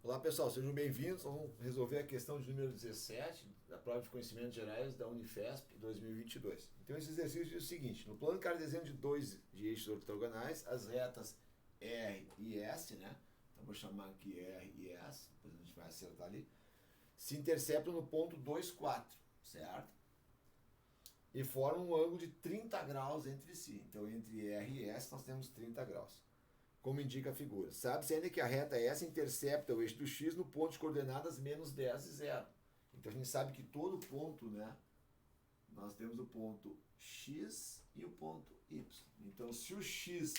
Olá pessoal, sejam bem-vindos. Vamos resolver a questão de número 17 da prova de conhecimentos gerais da Unifesp 2022. Então esse exercício diz o seguinte: no plano cartesiano de dois de eixos ortogonais, as retas R e S, né? Então vou chamar aqui R e S, depois a gente vai acertar ali, se interceptam no ponto 2, 4, certo? E formam um ângulo de 30 graus entre si. Então entre R e S nós temos 30 graus. Como indica a figura. Sabe-se ainda que a reta S intercepta o eixo do X no ponto de coordenadas menos 10 e 0. Então a gente sabe que todo ponto, né? Nós temos o ponto X e o ponto Y. Então se o X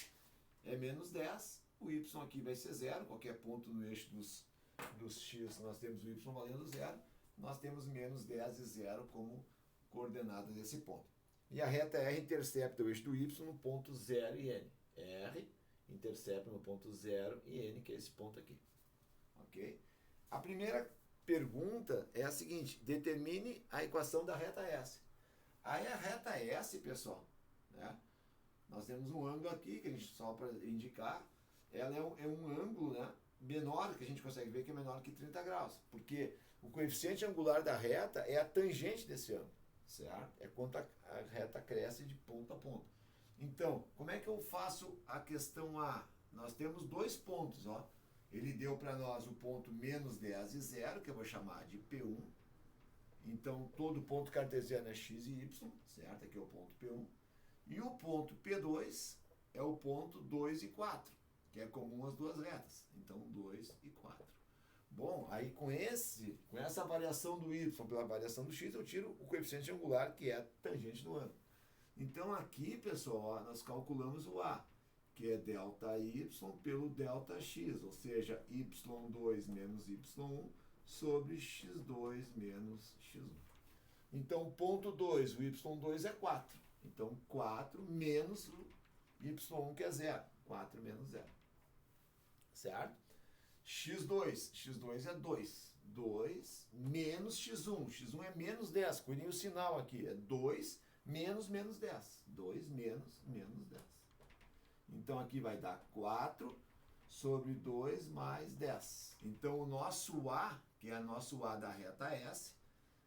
é menos 10, o Y aqui vai ser 0. Qualquer ponto no eixo dos X nós temos o Y valendo 0. Nós temos menos 10 e 0 como coordenadas desse ponto. E a reta R intercepta o eixo do Y no ponto 0 e N. R intercepta no ponto 0 e N, que é esse ponto aqui. Ok? A primeira pergunta é a seguinte: determine a equação da reta S. Aí a reta S, pessoal, né? Nós temos um ângulo aqui, que a gente só para indicar, ela é um ângulo, né, menor, que a gente consegue ver que é menor que 30 graus, porque o coeficiente angular da reta é a tangente desse ângulo, certo? É quanto a reta cresce de ponta a ponta. Então, como é que eu faço a questão A? Nós temos dois pontos, ó. Ele deu para nós o ponto menos 10 e 0, que eu vou chamar de P1. Então, todo ponto cartesiano é x e y, certo? Aqui é o ponto P1. E o ponto P2 é o ponto 2 e 4, que é comum às duas retas. Então, 2 e 4. Bom, aí com essa variação do y pela variação do x, eu tiro o coeficiente angular, que é a tangente do ângulo. Então aqui, pessoal, ó, nós calculamos o A, que é ΔY pelo ΔX, ou seja, y2 menos y1 sobre x2 menos x1. Então, ponto 2, o y2 é 4. Então, 4 menos o y1, que é 0. 4 menos 0. Certo? x2 é 2. 2 menos x1. x1 é menos 10. Cuidem o sinal aqui. É 2 menos 10. 2 menos 10. Então aqui vai dar 4 sobre 2 mais 10. Então o nosso A, que é o nosso A da reta S,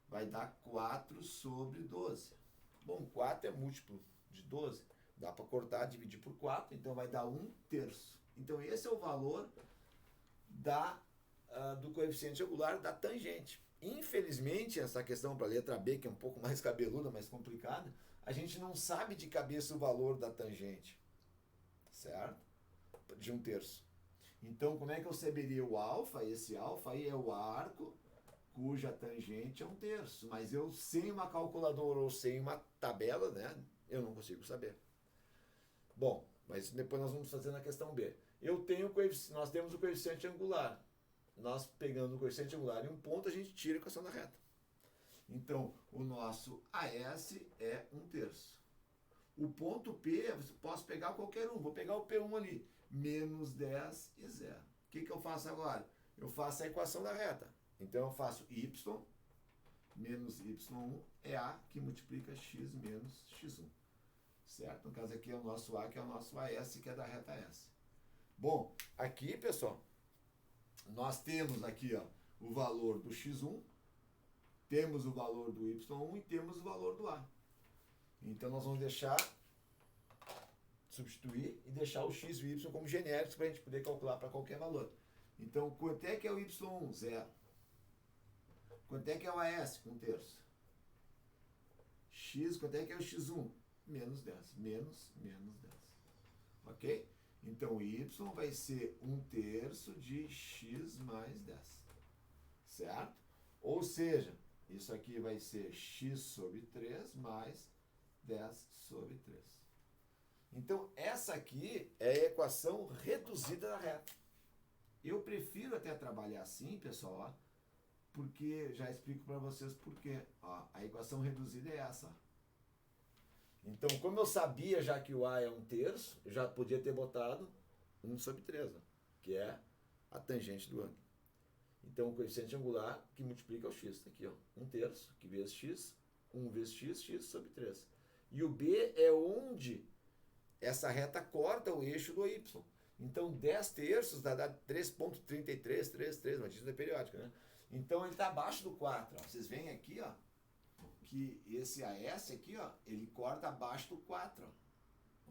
vai dar 4 sobre 12. Bom, 4 é múltiplo de 12. Dá para cortar, dividir por 4, então vai dar 1/3. Então esse é o valor do coeficiente angular da tangente. Infelizmente, essa questão para a letra B, que é um pouco mais cabeluda, mais complicada, a gente não sabe de cabeça o valor da tangente, certo? De 1/3. Então, como é que eu saberia o alfa? Esse alfa aí é o arco cuja tangente é 1/3. Mas eu, sem uma calculadora ou sem uma tabela, né, eu não consigo saber. Bom, mas depois nós vamos fazer na questão B. Nós temos o coeficiente angular. Nós pegando o coeficiente angular em um ponto, a gente tira a equação da reta. Então, o nosso AS é 1/3. O ponto P, eu posso pegar qualquer um. Vou pegar o P1 ali. Menos 10 e 0. O que eu faço agora? Eu faço a equação da reta. Então, eu faço y menos y1 é A, que multiplica x menos x1. Certo? No caso aqui é o nosso A, que é o nosso AS, que é da reta S. Bom, aqui, pessoal, nós temos aqui, ó, o valor do x1, temos o valor do y1 e temos o valor do A. Então nós vamos substituir e deixar o x e o y como genéricos para a gente poder calcular para qualquer valor. Então, quanto é que é o y1? 0. Quanto é que é o AS? 1/3. X, quanto é que é o x1? Menos 10. Menos 10. Ok? Então, y vai ser 1/3 de x mais 10. Certo? Ou seja, isso aqui vai ser x sobre 3 mais 10 sobre 3. Então, essa aqui é a equação reduzida da reta. Eu prefiro até trabalhar assim, pessoal, ó, porque já explico para vocês por quê. Ó, a equação reduzida é essa. Então, como eu sabia já que o A é 1/3, eu já podia ter botado 1 sobre 3, ó, que é a tangente do ângulo. Então, o coeficiente angular que multiplica o x, tá aqui, ó, 1/3, que vezes x, 1 vezes x sobre 3. E o B é onde essa reta corta o eixo do y. Então 10 terços dá 3,3333, uma dígita periódica, né? Então ele está abaixo do 4. Ó. Vocês veem aqui, ó, que esse AS aqui, ó, ele corta abaixo do 4, ó,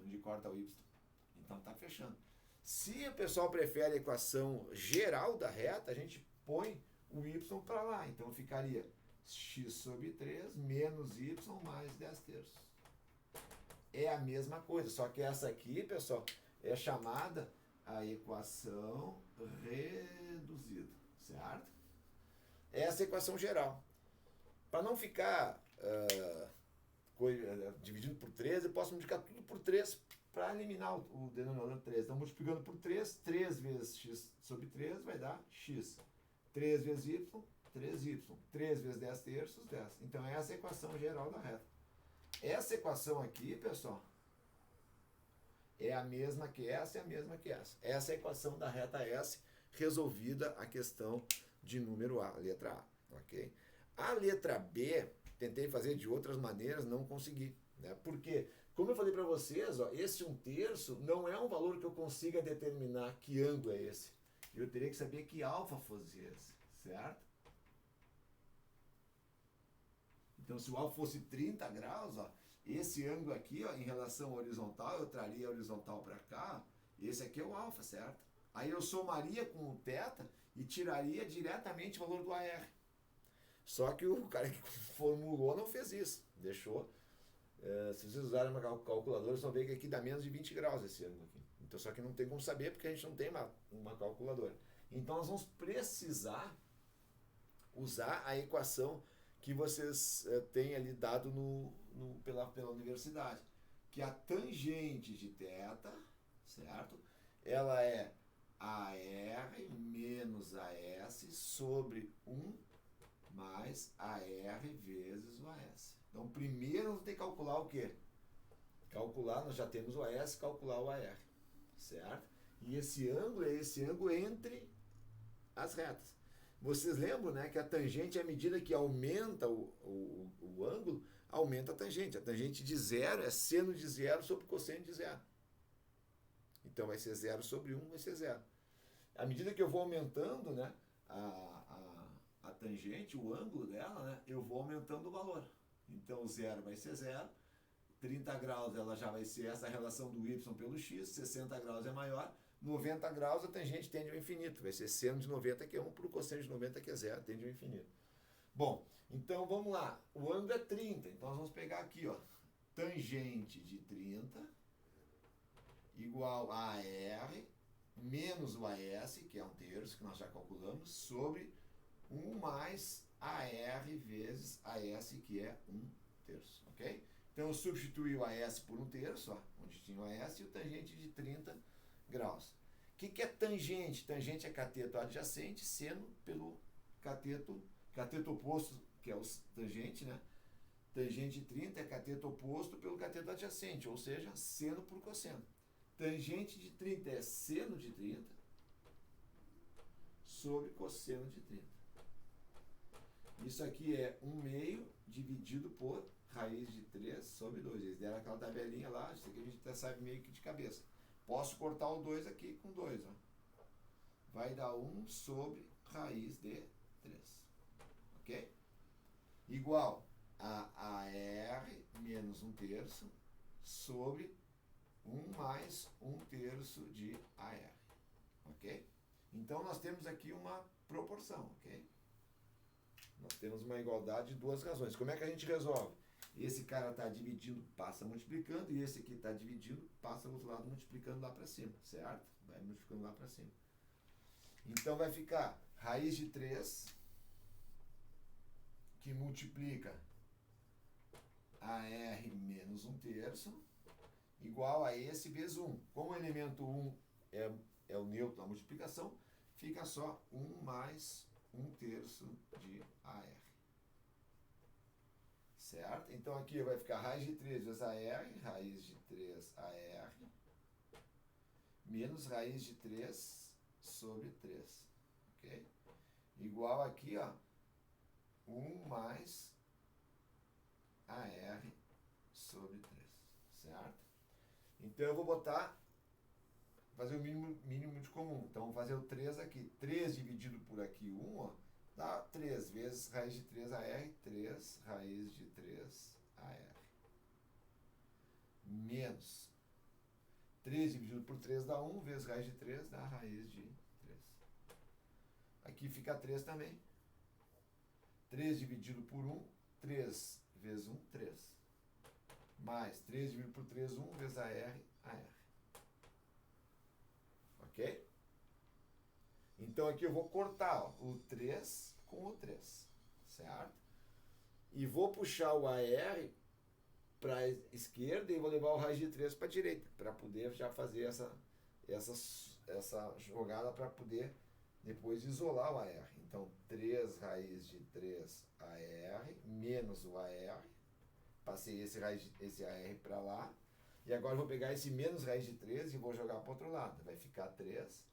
onde corta o Y. Então tá fechando. Se o pessoal prefere a equação geral da reta, a gente põe o Y para lá. Então ficaria x sobre 3 menos y mais 10 terços. É a mesma coisa, só que essa aqui, pessoal, é chamada a equação reduzida, certo? Essa é a equação geral. Para não ficar dividindo por 3, eu posso multiplicar tudo por 3 para eliminar o denominador 3. Então, multiplicando por 3, 3 vezes x sobre 3 vai dar x. 3 vezes y, 3y. 3 vezes 10 terços, 10. Então, essa é a equação geral da reta. Essa equação aqui, pessoal, é a mesma que essa e a mesma que essa. Essa é a equação da reta S, resolvida a questão de número A, letra A. Ok? A letra B, tentei fazer de outras maneiras, não consegui. Né? Porque, como eu falei para vocês, ó, esse 1/3 não é um valor que eu consiga determinar que ângulo é esse. Eu teria que saber que alfa fosse esse, certo? Então, se o alfa fosse 30 graus, ó, esse ângulo aqui, ó, em relação ao horizontal, eu traria a horizontal para cá, esse aqui é o alfa, certo? Aí eu somaria com o θ e tiraria diretamente o valor do AR. Só que o cara que formulou não fez isso, deixou. Se vocês usarem uma calculadora, vocês vão ver que aqui dá menos de 20 graus esse ângulo aqui. Então, só que não tem como saber porque a gente não tem uma calculadora. Então, nós vamos precisar usar a equação que vocês têm ali dado pela universidade, que a tangente de θ, certo? Ela é AR menos AS sobre 1 mais AR vezes o AS. Então, primeiro nós temos que calcular o quê? Calcular, nós já temos o AS, calcular o AR, certo? E esse ângulo é esse ângulo entre as retas. Vocês lembram, né, que a tangente, à medida que aumenta o ângulo, aumenta a tangente. A tangente de zero é seno de zero sobre cosseno de zero. Então, vai ser 0 sobre 1, vai ser 0. À medida que eu vou aumentando, né, a tangente, o ângulo dela, né, eu vou aumentando o valor. Então, 0 vai ser 0. 30 graus ela já vai ser essa relação do y pelo x. 60 graus é maior. 90 graus a tangente tende ao infinito. Vai ser seno de 90 que é 1 para o cosseno de 90 que é 0. Tende ao infinito. Bom, então vamos lá. O ângulo é 30. Então, nós vamos pegar aqui, ó, tangente de 30 igual a AR menos o AS, que é 1/3, que nós já calculamos, sobre 1 mais AR vezes AS, que é 1/3, ok? Então, eu substituí o AS por 1/3, ó, onde tinha o AS, e o tangente de 30 graus. O que é tangente? Tangente é cateto adjacente, seno pelo cateto oposto, que é o tangente, né? Tangente de 30 é cateto oposto pelo cateto adjacente, ou seja, seno por cosseno. Tangente de 30 é seno de 30 sobre cosseno de 30. Isso aqui é 1/2 dividido por raiz de 3 sobre 2. Eles deram aquela tabelinha lá, isso aqui a gente até sabe meio que de cabeça. Posso cortar o 2 aqui com 2. Ó. Vai dar 1 sobre raiz de 3. Ok? Igual a AR menos 1/3 sobre 1 mais 1/3 de AR. Ok? Então, nós temos aqui uma proporção. Ok? Nós temos uma igualdade de duas razões. Como é que a gente resolve? Esse cara está dividindo, passa multiplicando, e esse aqui está dividindo, passa do outro lado multiplicando lá para cima, certo? Vai multiplicando lá para cima. Então, vai ficar raiz de 3, que multiplica AR menos 1/3, igual a esse vezes 1. Como o elemento 1 é o neutro da multiplicação, fica só 1 mais 1/3 de AR. Certo? Então aqui vai ficar raiz de 3 vezes AR, raiz de 3 AR, menos raiz de 3 sobre 3. Ok? Igual aqui, ó, 1 mais AR sobre 3. Certo? Então eu vou botar fazer o mínimo de comum. Então, vamos fazer o 3 aqui. 3 dividido por aqui, 1, ó, dá 3 vezes raiz de 3 AR, 3 raiz de 3 AR. Menos 3 dividido por 3 dá 1, vezes raiz de 3 dá raiz de 3. Aqui fica 3 também. 3 dividido por 1, 3 vezes 1, 3. Mais 3 dividido por 3, 1, vezes AR, AR. Ok? Então aqui eu vou cortar, ó, o 3 com o 3. Certo? E vou puxar o AR para a esquerda e vou levar o raiz de 3 para a direita, para poder já fazer essa jogada para poder depois isolar o AR. Então, 3 raiz de 3 AR menos o AR. Passei esse AR para lá. E agora eu vou pegar esse menos raiz de 3 e vou jogar para o outro lado. Vai ficar 3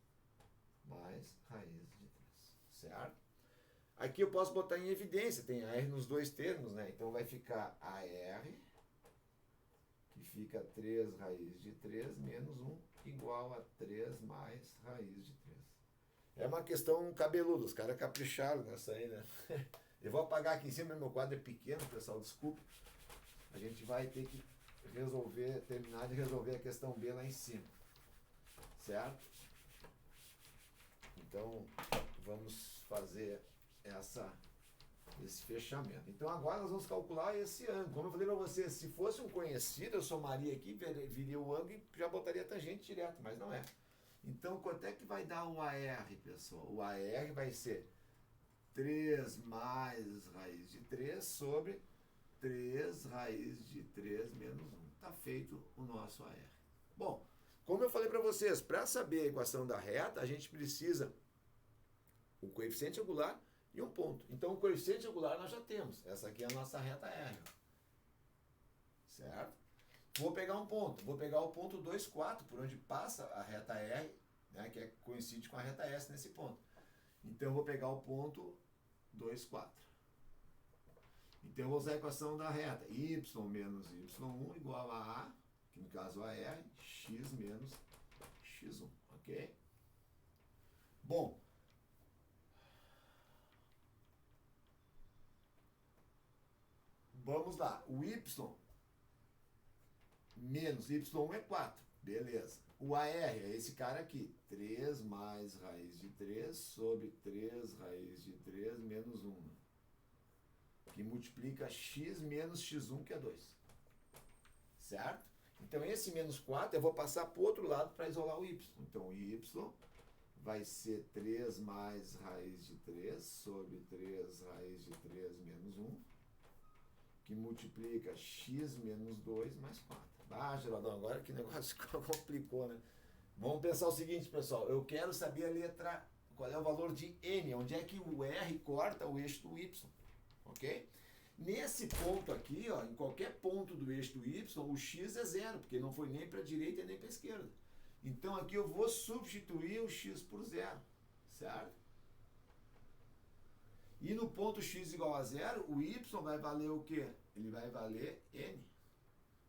mais raiz de 3. Certo? Aqui eu posso botar em evidência, tem AR nos dois termos, né? Então vai ficar AR, que fica 3 raiz de 3 menos 1, igual a 3 mais raiz de 3. É uma questão cabeluda, os caras capricharam nessa aí, né? Eu vou apagar aqui em cima, meu quadro é pequeno, pessoal, desculpa. A gente vai ter que terminar de resolver a questão B lá em cima. Certo? Então, vamos fazer esse fechamento. Então, agora nós vamos calcular esse ângulo. Como eu falei para você, se fosse um conhecido, eu somaria aqui, viria o ângulo e já botaria a tangente direto, mas não é. Então, quanto é que vai dar o AR, pessoal? O AR vai ser 3 mais raiz de 3 sobre 3 raiz de 3 menos 1. Está feito o nosso AR. Bom, como eu falei para vocês, para saber a equação da reta, a gente precisa o coeficiente angular e um ponto. Então, o coeficiente angular nós já temos. Essa aqui é a nossa reta R. Certo? Vou pegar um ponto. Vou pegar o ponto 2, 4, por onde passa a reta R, né, que coincide com a reta S nesse ponto. Então, eu vou pegar o ponto 2, 4. Então, eu vou usar a equação da reta. Y menos Y1 igual a A, que no caso é AR, X menos X1. Ok? Bom, vamos lá. O Y menos Y1 é 4. Beleza. O AR é esse cara aqui. 3 mais raiz de 3 sobre 3 raiz de 3 menos 1. Que multiplica X menos X1, que é 2. Certo? Então, esse menos 4 eu vou passar para o outro lado para isolar o Y. Então, o Y vai ser 3 mais raiz de 3 sobre 3 raiz de 3 menos 1. Que multiplica X menos 2 mais 4. Ah, Geraldão, agora que negócio complicou, né? Vamos pensar o seguinte, pessoal. Eu quero saber a letra, qual é o valor de N, onde é que o R corta o eixo do Y. Ok? Nesse ponto aqui, ó, em qualquer ponto do eixo do Y, o X é 0, porque não foi nem para a direita nem para a esquerda. Então aqui eu vou substituir o X por 0. Certo? E no ponto X igual a 0, o Y vai valer o quê? Ele vai valer N.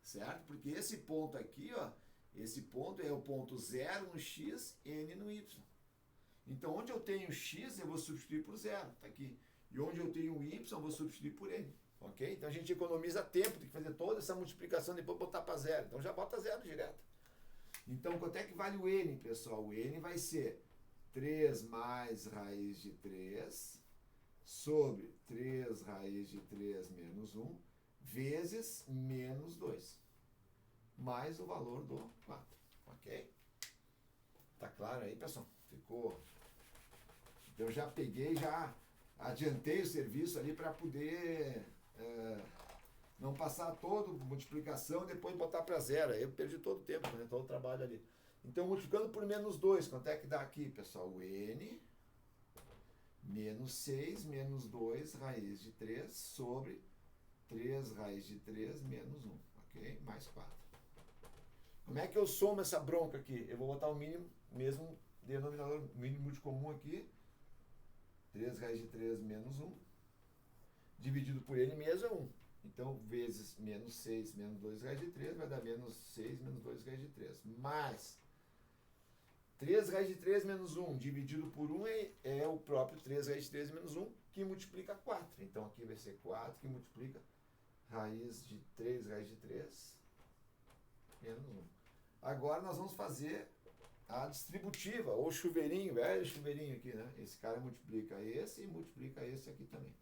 Certo? Porque esse ponto aqui, ó, esse ponto é o ponto 0 no X, N no Y. Então, onde eu tenho X, eu vou substituir por 0. Tá aqui. E onde eu tenho Y, eu vou substituir por N. Ok? Então, a gente economiza tempo, tem que fazer toda essa multiplicação, depois botar para 0. Então, já bota 0 direto. Então, quanto é que vale o N, pessoal? O N vai ser 3 mais raiz de 3 sobre 3 raiz de 3 menos 1, vezes menos 2, mais o valor do 4. Ok? Tá claro aí, pessoal? Ficou? Eu já peguei, já adiantei o serviço ali para poder não passar toda multiplicação e depois botar para 0. Aí eu perdi todo o tempo, né? Todo o trabalho ali. Então, multiplicando por menos 2, quanto é que dá aqui, pessoal? O N menos 6 menos 2 raiz de 3 sobre 3 raiz de 3 menos 1, ok? Mais 4. Como é que eu somo essa bronca aqui? Eu vou botar o mínimo, mesmo denominador, mínimo de comum aqui, 3 raiz de 3 menos 1, dividido por ele mesmo é 1. Então, vezes menos 6 menos 2 raiz de 3 vai dar menos 6 menos 2 raiz de 3. Mais 3 raiz de 3 menos 1 dividido por 1 é o próprio 3 raiz de 3 menos 1, que multiplica 4. Então aqui vai ser 4 que multiplica raiz de 3 raiz de 3 menos 1. Agora nós vamos fazer a distributiva, ou chuveirinho, velho chuveirinho aqui, né? Esse cara multiplica esse e multiplica esse aqui também.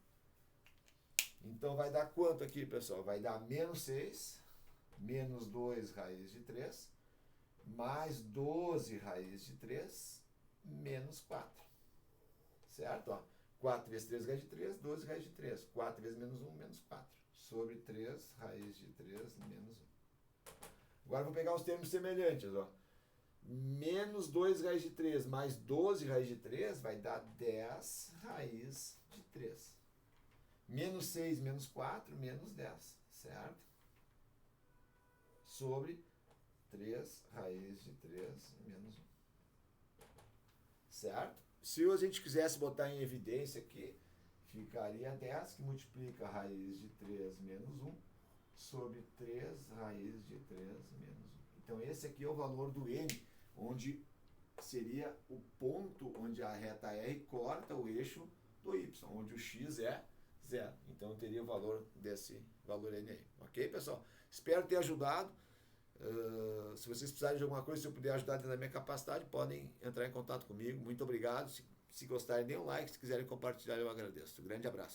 Então vai dar quanto aqui, pessoal? Vai dar menos 6, menos 2 raiz de 3, mais 12 raiz de 3, menos 4. Certo? Ó, 4 vezes 3 raiz de 3, 12 raiz de 3. 4 vezes menos 1, menos 4. Sobre 3 raiz de 3, menos 1. Agora vou pegar os termos semelhantes. Ó. Menos 2 raiz de 3 mais 12 raiz de 3 vai dar 10 raiz de 3. Menos 6 menos 4, menos 10. Certo? Sobre 3 raiz de 3 menos 1. Certo? Se a gente quisesse botar em evidência aqui, ficaria 10 que multiplica raiz de 3 menos 1 sobre 3 raiz de 3 menos 1. Então esse aqui é o valor do n, onde seria o ponto onde a reta R corta o eixo do y, onde o x é 0. Então eu teria o valor desse valor n aí. Ok, pessoal? Espero ter ajudado. Se vocês precisarem de alguma coisa, se eu puder ajudar dentro da minha capacidade, podem entrar em contato comigo. Muito obrigado. Se gostarem, deem um like. Se quiserem compartilhar, eu agradeço. Grande abraço.